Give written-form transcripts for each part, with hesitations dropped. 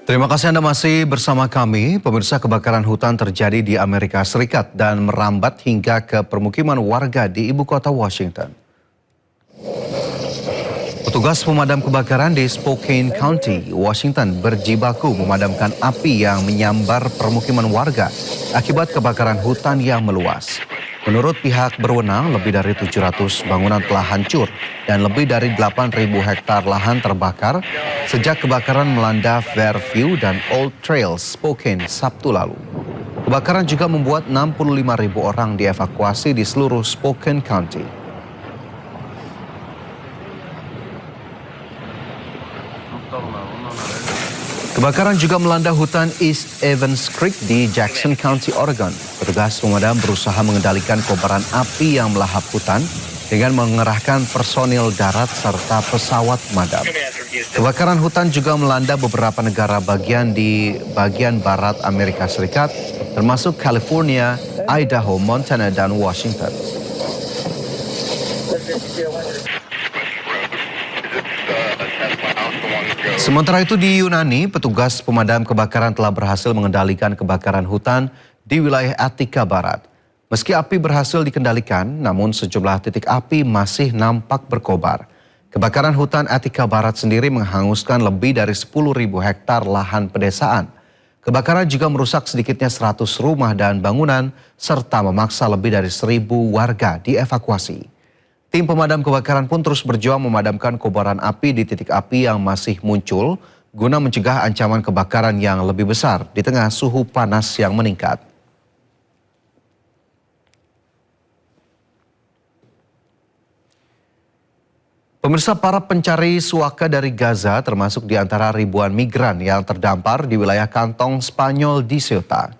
Terima kasih Anda masih bersama kami. Pemirsa, kebakaran hutan terjadi di Amerika Serikat dan merambat hingga ke permukiman warga di ibu kota Washington. Petugas pemadam kebakaran di Spokane County, Washington berjibaku memadamkan api yang menyambar permukiman warga akibat kebakaran hutan yang meluas. Menurut pihak berwenang, lebih dari 700 bangunan telah hancur dan lebih dari 8.000 hektar lahan terbakar sejak kebakaran melanda Fairview dan Old Trails, Spokane, Sabtu lalu. Kebakaran juga membuat 65.000 orang dievakuasi di seluruh Spokane County. Kebakaran juga melanda hutan East Evans Creek di Jackson County, Oregon. Petugas pemadam berusaha mengendalikan kobaran api yang melahap hutan dengan mengerahkan personil darat serta pesawat pemadam. Kebakaran hutan juga melanda beberapa negara bagian di bagian barat Amerika Serikat, termasuk California, Idaho, Montana, dan Washington. Sementara itu di Yunani, petugas pemadam kebakaran telah berhasil mengendalikan kebakaran hutan di wilayah Attika Barat. Meski api berhasil dikendalikan, namun sejumlah titik api masih nampak berkobar. Kebakaran hutan Attika Barat sendiri menghanguskan lebih dari 10.000 hektar lahan pedesaan. Kebakaran juga merusak sedikitnya 100 rumah dan bangunan, serta memaksa lebih dari 1.000 warga dievakuasi. Tim pemadam kebakaran pun terus berjuang memadamkan kobaran api di titik api yang masih muncul guna mencegah ancaman kebakaran yang lebih besar di tengah suhu panas yang meningkat. Pemirsa, para pencari suaka dari Gaza termasuk di antara ribuan migran yang terdampar di wilayah kantong Spanyol di Ceuta.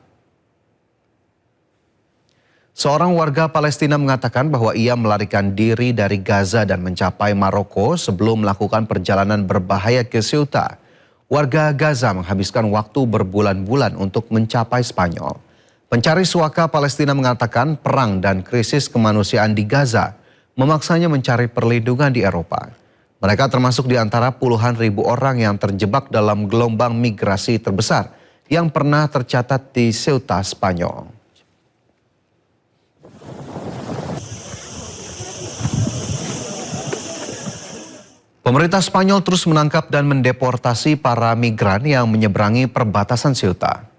Seorang warga Palestina mengatakan bahwa ia melarikan diri dari Gaza dan mencapai Maroko sebelum melakukan perjalanan berbahaya ke Ceuta. Warga Gaza menghabiskan waktu berbulan-bulan untuk mencapai Spanyol. Pencari suaka Palestina mengatakan perang dan krisis kemanusiaan di Gaza memaksanya mencari perlindungan di Eropa. Mereka termasuk di antara puluhan ribu orang yang terjebak dalam gelombang migrasi terbesar yang pernah tercatat di Ceuta, Spanyol. Pemerintah Spanyol terus menangkap dan mendeportasi para migran yang menyeberangi perbatasan Ceuta.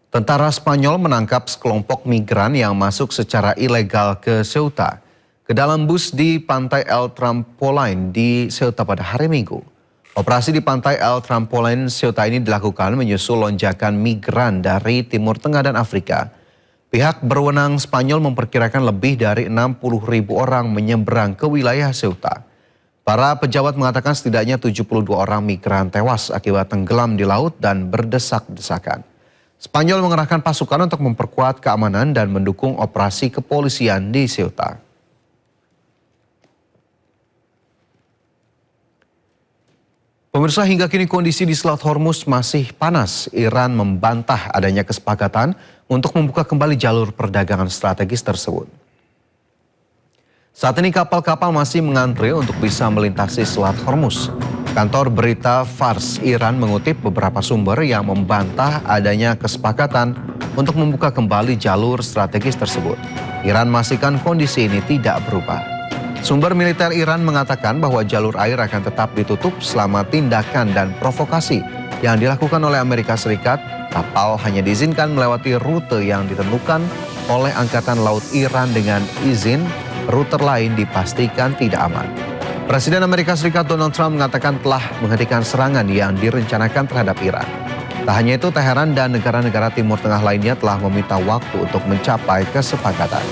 Tentara Spanyol menangkap sekelompok migran yang masuk secara ilegal ke Ceuta ke dalam bus di pantai El Trampolin di Ceuta pada hari Minggu. Operasi di pantai El Trampolin Ceuta ini dilakukan menyusul lonjakan migran dari Timur Tengah dan Afrika. Pihak berwenang Spanyol memperkirakan lebih dari 60.000 orang menyeberang ke wilayah Ceuta. Para pejabat mengatakan setidaknya 72 orang migran tewas akibat tenggelam di laut dan berdesak-desakan. Spanyol mengerahkan pasukan untuk memperkuat keamanan dan mendukung operasi kepolisian di Ceuta. Pemirsa, hingga kini kondisi di Selat Hormuz masih panas. Iran membantah adanya kesepakatan untuk membuka kembali jalur perdagangan strategis tersebut. Saat ini kapal-kapal masih mengantre untuk bisa melintasi Selat Hormuz. Kantor berita Fars Iran mengutip beberapa sumber yang membantah adanya kesepakatan untuk membuka kembali jalur strategis tersebut. Iran memastikan kondisi ini tidak berubah. Sumber militer Iran mengatakan bahwa jalur air akan tetap ditutup selama tindakan dan provokasi yang dilakukan oleh Amerika Serikat. Kapal hanya diizinkan melewati rute yang ditentukan oleh Angkatan Laut Iran dengan izin. Rute lain dipastikan tidak aman. Presiden Amerika Serikat Donald Trump mengatakan telah menghentikan serangan yang direncanakan terhadap Iran. Tak hanya itu, Teheran dan negara-negara Timur Tengah lainnya telah meminta waktu untuk mencapai kesepakatan.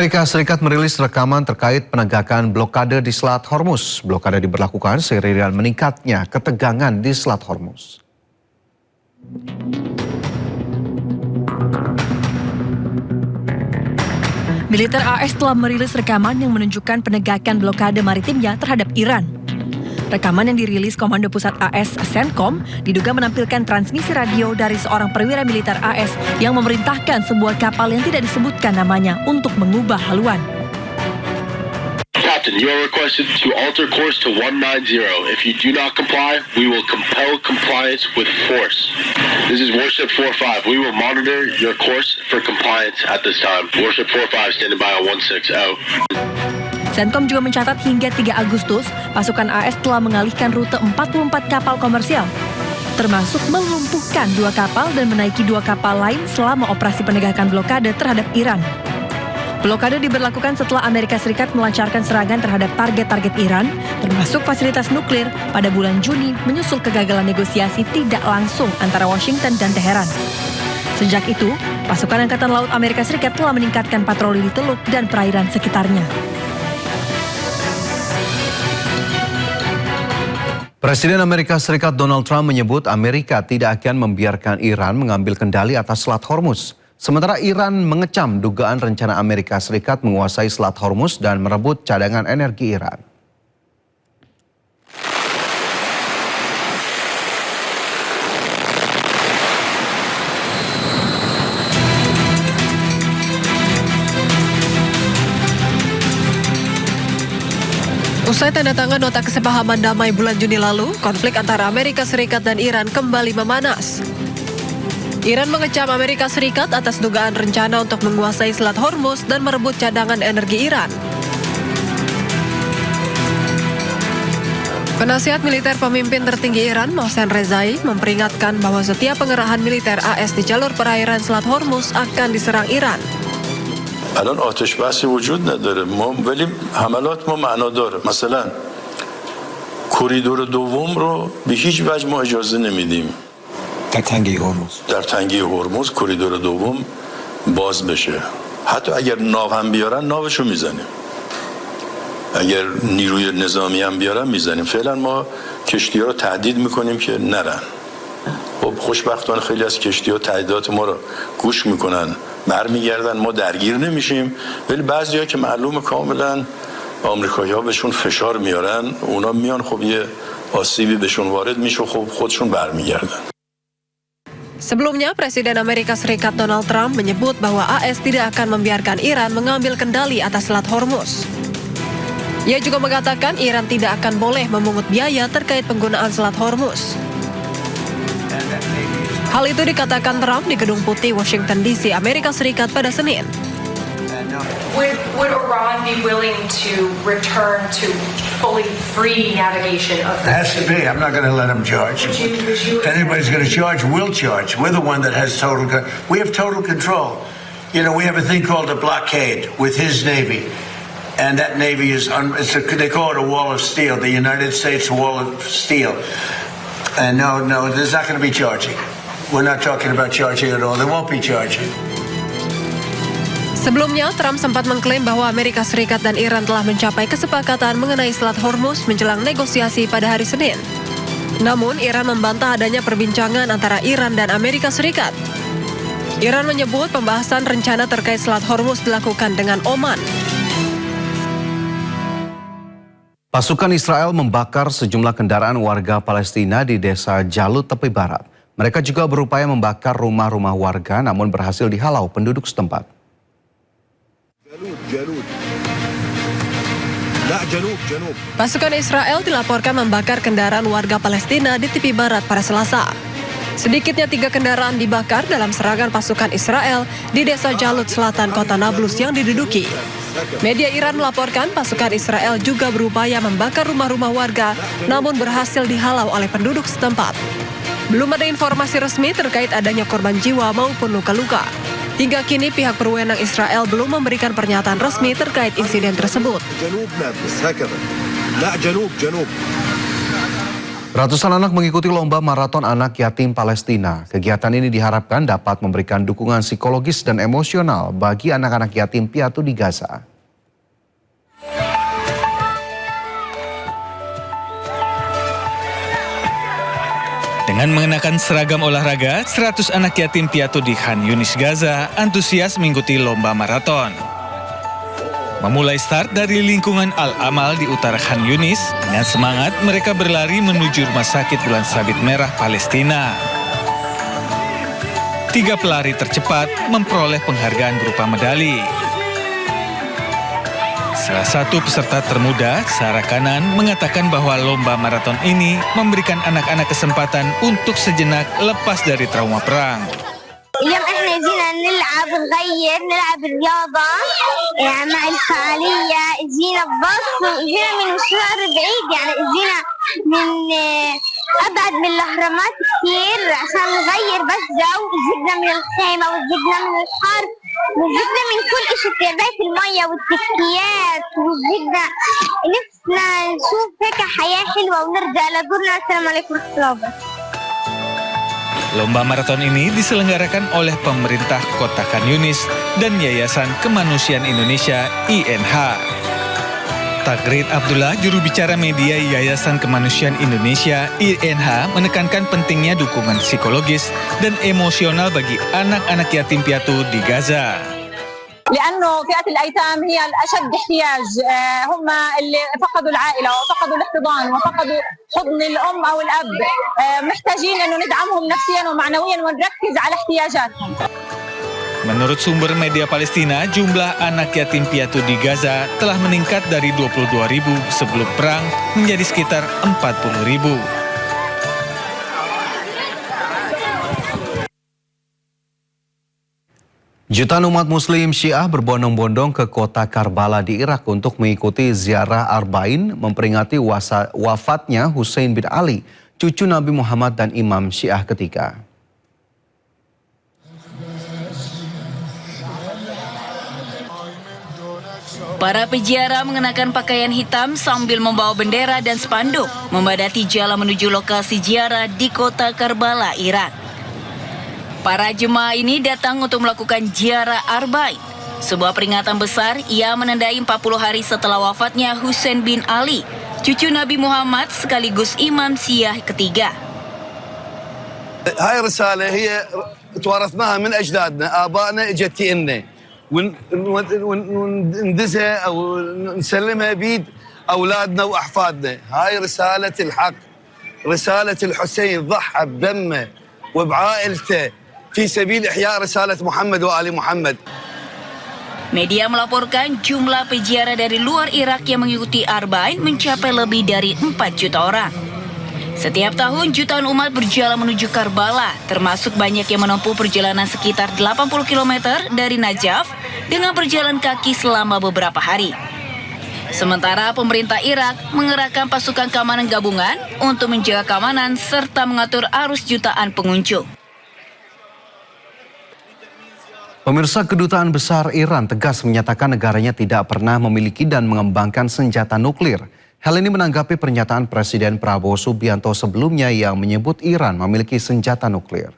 Amerika Serikat merilis rekaman terkait penegakan blokade di Selat Hormuz. Blokade diberlakukan seiring dengan meningkatnya ketegangan di Selat Hormuz. Militer AS telah merilis rekaman yang menunjukkan penegakan blokade maritimnya terhadap Iran. Rekaman yang dirilis Komando Pusat AS CENTCOM diduga menampilkan transmisi radio dari seorang perwira militer AS yang memerintahkan sebuah kapal yang tidak disebutkan namanya untuk mengubah haluan. Captain, you are requested to alter course to 190. If you do not comply, we will compel compliance with force. This is Warship 45. We will monitor your course for compliance at this time. Warship 45 standing by on 16 out. CENTCOM juga mencatat hingga 3 Agustus, pasukan AS telah mengalihkan rute 44 kapal komersial, termasuk melumpuhkan 2 kapal dan menaiki 2 kapal lain selama operasi penegakan blokade terhadap Iran. Blokade diberlakukan setelah Amerika Serikat melancarkan serangan terhadap target-target Iran, termasuk fasilitas nuklir pada bulan Juni menyusul kegagalan negosiasi tidak langsung antara Washington dan Teheran. Sejak itu, pasukan Angkatan Laut Amerika Serikat telah meningkatkan patroli di Teluk dan perairan sekitarnya. Presiden Amerika Serikat Donald Trump menyebut Amerika tidak akan membiarkan Iran mengambil kendali atas Selat Hormuz. Sementara Iran mengecam dugaan rencana Amerika Serikat menguasai Selat Hormuz dan merebut cadangan energi Iran. Usai tanda tangan nota kesepahaman damai bulan Juni lalu, konflik antara Amerika Serikat dan Iran kembali memanas. Iran mengecam Amerika Serikat atas dugaan rencana untuk menguasai Selat Hormuz dan merebut cadangan energi Iran. Penasihat militer pemimpin tertinggi Iran, Mohsen Rezai, memperingatkan bahwa setiap pengerahan militer AS di jalur perairan Selat Hormuz akan diserang Iran. الان آتش بحثی وجود نداره ولی حملات ما معنا داره مثلا کریدور دوم رو به هیچ وجه ما اجازه نمیدیم در تنگه هرمز کریدور دوم باز بشه حتی اگر ناو هم بیارن ناوشو میزنیم اگر نیروی نظامی هم بیارن میزنیم فعلا ما کشتی‌ها رو تهدید میکنیم که نرن خب خوشبختانه خیلی از کشتی‌ها تهدیدات ما رو گوش میکنن برمیگردن ما درگیر نمیشیم ولی بعضی‌ها که معلومه کاملا آمریکایی‌ها بهشون فشار میارن اونا میان خب یه آسیبی بهشون وارد میشه خب خودشون برمیگردن. Sebelumnya, Presiden Amerika Serikat Donald Trump menyebut bahwa AS tidak akan membiarkan Iran mengambil kendali atas Selat Hormuz. Ia juga mengatakan Iran tidak akan boleh memungut biaya terkait penggunaan Selat Hormuz. Hal itu dikatakan Trump di Gedung Putih, Washington DC, Amerika Serikat pada Senin. Would Iran be willing to return to fully free navigation of the... It has to be. I'm not going to let them charge. If anybody's going to charge, we'll charge. We're the one that has total... We have total control. You know, we have a thing called a blockade with his Navy. And that Navy is... they call it a wall of steel. The United States wall of steel. And no, there's not going to be charging. We're not talking about charging at all. There won't be charging. Sebelumnya, Trump sempat mengklaim bahwa Amerika Serikat dan Iran telah mencapai kesepakatan mengenai Selat Hormuz menjelang negosiasi pada hari Senin. Namun, Iran membantah adanya perbincangan antara Iran dan Amerika Serikat. Iran menyebut pembahasan rencana terkait Selat Hormuz dilakukan dengan Oman. Pasukan Israel membakar sejumlah kendaraan warga Palestina di desa Jalut, tepi barat. Mereka juga berupaya membakar rumah-rumah warga namun berhasil dihalau penduduk setempat. Pasukan Israel dilaporkan membakar kendaraan warga Palestina di tepi barat pada Selasa. Sedikitnya 3 kendaraan dibakar dalam serangan pasukan Israel di desa Jalut Selatan kota Nablus yang diduduki. Media Iran melaporkan pasukan Israel juga berupaya membakar rumah-rumah warga namun berhasil dihalau oleh penduduk setempat. Belum ada informasi resmi terkait adanya korban jiwa maupun luka-luka. Hingga kini pihak berwenang Israel belum memberikan pernyataan resmi terkait insiden tersebut. Ratusan anak mengikuti lomba maraton anak yatim Palestina. Kegiatan ini diharapkan dapat memberikan dukungan psikologis dan emosional bagi anak-anak yatim piatu di Gaza. Dengan mengenakan seragam olahraga, 100 anak yatim piatu di Khan Yunis, Gaza antusias mengikuti lomba maraton. Memulai start dari lingkungan Al-Amal di utara Khan Yunis, dengan semangat mereka berlari menuju Rumah Sakit Bulan Sabit Merah Palestina. 3 pelari tercepat memperoleh penghargaan berupa medali. Salah satu peserta termuda, Sarah Kanan, mengatakan bahwa lomba maraton ini memberikan anak-anak kesempatan untuk sejenak lepas dari trauma perang. اليوم احنا جينا نلعب رياضة مع الفعالية جينا جينا من مشوار بعيد يعني جينا من أبعد من الأهرامات كثير عشان نغير بس جو زهقنا من الخيمة وزهقنا من الحر وزهقنا من كل شيء تعبئة المية والتكيات وزهقنا نفسنا نشوف هيك حياة حلوة ونرجع لدورنا. السلام عليكم ورحمة الله وبركاته. Lomba maraton ini diselenggarakan oleh pemerintah Kota Khan Yunis dan Yayasan Kemanusiaan Indonesia INH. Tagrid Abdullah, juru bicara media Yayasan Kemanusiaan Indonesia INH, menekankan pentingnya dukungan psikologis dan emosional bagi anak-anak yatim piatu di Gaza. لأنه فئة الأيتام هي الأشد احتياج، هم اللي فقدوا العائلة وفقدوا الاحتضان وفقدوا حضن الأم أو الأب، محتاجين إنه ندعمهم نفسيا ومعنويا ونركز على احتياجاتهم. Menurut sumber media Palestina, jumlah anak yatim piatu di Gaza telah meningkat dari 22.000 sebelum perang menjadi sekitar 40.000. Jutaan umat muslim Syiah berbondong-bondong ke kota Karbala di Irak untuk mengikuti ziarah Arba'in memperingati wafatnya Husain bin Ali, cucu Nabi Muhammad dan Imam Syiah ketiga. Para peziarah mengenakan pakaian hitam sambil membawa bendera dan spanduk membadati jalan menuju lokasi ziarah di kota Karbala, Irak. Para jemaah ini datang untuk melakukan ziarah Arba'in, sebuah peringatan besar ia menandai 40 hari setelah wafatnya Husain bin Ali, cucu Nabi Muhammad sekaligus Imam Syiah ketiga. هاي الرسالة هي تورثناها من أجدادنا آبائنا اجت لنا وندزها أو نسلمها بيد أولادنا وأحفادنا. هاي رسالة الحق، رسالة الحسين ضحى بدمه وبعائلته في سبيل إحياء رسالة محمد وآل محمد. Media melaporkan jumlah peziarah dari luar Irak yang mengikuti Arba'in mencapai lebih dari 4 juta orang. Setiap tahun jutaan umat berjalan menuju Karbala, termasuk banyak yang menempuh perjalanan sekitar 80 km dari Najaf dengan berjalan kaki selama beberapa hari. Sementara pemerintah Irak mengerahkan pasukan keamanan gabungan untuk menjaga keamanan serta mengatur arus jutaan pengunjung. Pemirsa, Kedutaan Besar Iran tegas menyatakan negaranya tidak pernah memiliki dan mengembangkan senjata nuklir. Hal ini menanggapi pernyataan Presiden Prabowo Subianto sebelumnya yang menyebut Iran memiliki senjata nuklir.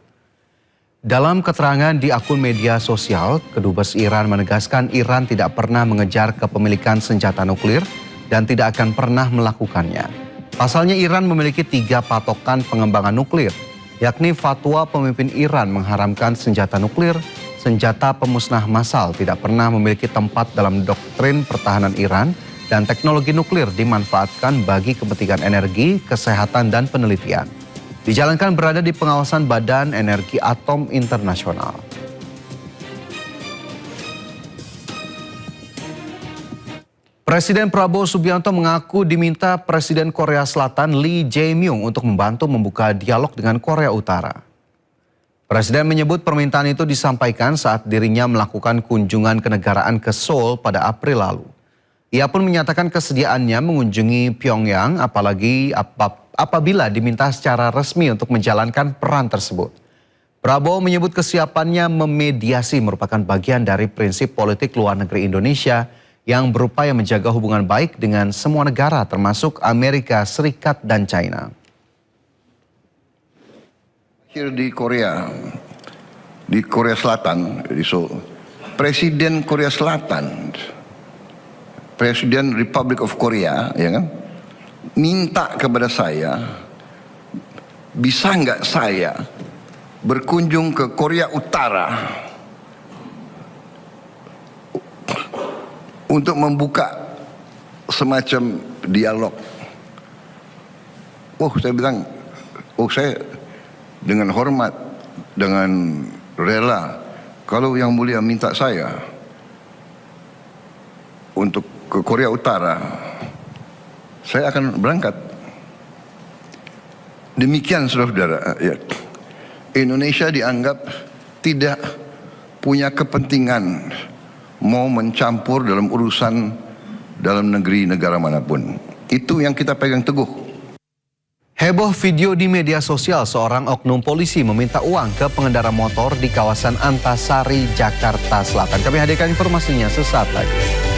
Dalam keterangan di akun media sosial, Kedubes Iran menegaskan Iran tidak pernah mengejar kepemilikan senjata nuklir dan tidak akan pernah melakukannya. Pasalnya Iran memiliki 3 patokan pengembangan nuklir, yakni fatwa pemimpin Iran mengharamkan senjata nuklir, senjata pemusnah massal tidak pernah memiliki tempat dalam doktrin pertahanan Iran, dan teknologi nuklir dimanfaatkan bagi kepentingan energi, kesehatan, dan penelitian. Dijalankan berada di pengawasan Badan Energi Atom Internasional. Presiden Prabowo Subianto mengaku diminta Presiden Korea Selatan Lee Jae-myung untuk membantu membuka dialog dengan Korea Utara. Presiden menyebut permintaan itu disampaikan saat dirinya melakukan kunjungan kenegaraan ke Seoul pada April lalu. Ia pun menyatakan kesediaannya mengunjungi Pyongyang apabila diminta secara resmi untuk menjalankan peran tersebut. Prabowo menyebut kesiapannya memediasi merupakan bagian dari prinsip politik luar negeri Indonesia yang berupaya menjaga hubungan baik dengan semua negara termasuk Amerika Serikat dan China. Di Korea Selatan, Presiden Korea Selatan, Presiden Republic of Korea, ya kan, minta kepada saya, bisa nggak saya berkunjung ke Korea Utara untuk membuka semacam dialog. Saya bilang, saya dengan hormat, dengan rela, kalau Yang Mulia minta saya untuk ke Korea Utara, saya akan berangkat. Demikian saudara-saudara, ya. Indonesia dianggap tidak punya kepentingan mau mencampur dalam urusan dalam negeri negara manapun. Itu yang kita pegang teguh. Heboh video di media sosial seorang oknum polisi meminta uang ke pengendara motor di kawasan Antasari, Jakarta Selatan. Kami hadirkan informasinya sesaat lagi.